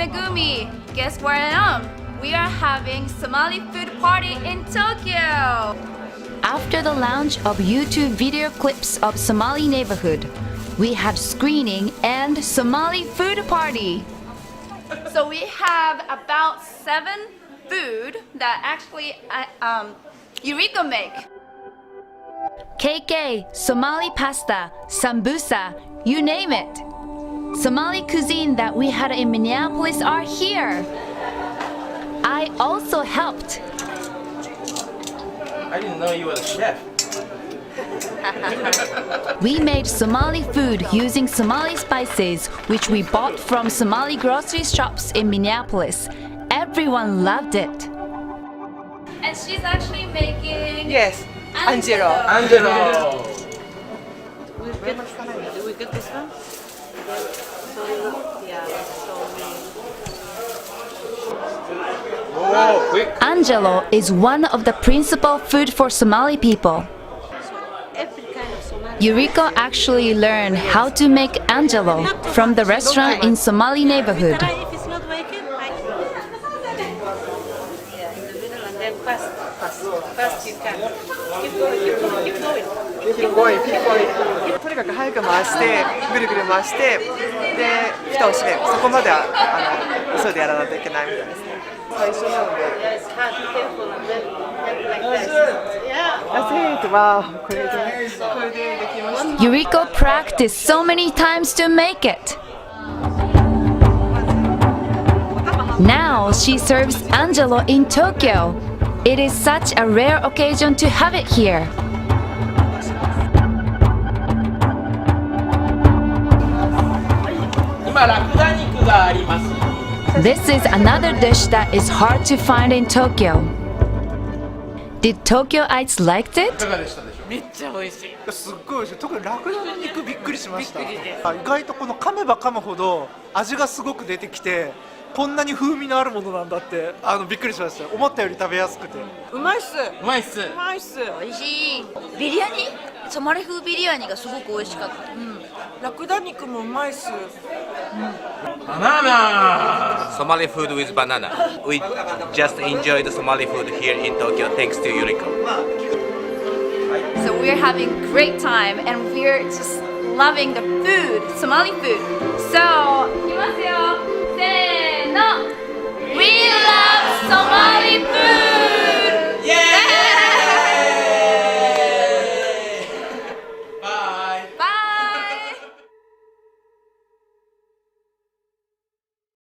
Megumi. Guess where I am? We are having Somali food party in Tokyo. After the launch of YouTube video clips of Somali neighborhood, we had screening and Somali food party. So we have about 7 food that actually Yuriko make. KK, Somali pasta, sambusa, you name it. Somali cuisine that we had in Minneapolis are here. I also helped. I didn't know you were a chef. We made Somali food using Somali spices, which we bought from Somali grocery shops in Minneapolis. Everyone loved it. And she's actually making... Yes, Angelo. Angelo. Do we get this one? Oh, quick. Angelo is one of the principal food for Somali people. Yuriko actually learned how to make Angelo from the restaurant in Somali neighborhood. If it's not working, in the middle and then fast you can. Keep going. とにかく早く回して、ぐるぐる回して、で、蓋を閉める。そこまでは急いでやらないといけないみたいですね。最初なので。That's it. Wow. これでできました。Yuriko practiced so many times to make it. Now she serves Angelo in Tokyo. It is such a rare occasion to have it here. This is another dish that is hard to find in Tokyo. Did Tokyoites liked it? めっちゃ美味しい。すっごい美味しい。特にラクダの肉びっくりしました。意外とこの噛めば噛むほど味がすごく出てきて、こんなに風味のあるものなんだってびっくりしました。思ったより食べやすくて。うまいっす。うまいっす。美味しい。ビリヤニ、ソマリ風ビリヤニがすごく美味しかった。ラクダ肉もうまいっす。Banana. Somali food with banana. We just enjoyed Somali food here in Tokyo thanks to Yuriko. So we're having great time and we're just loving the food, Somali food. So, いきますよ。せーの。We love Somali food!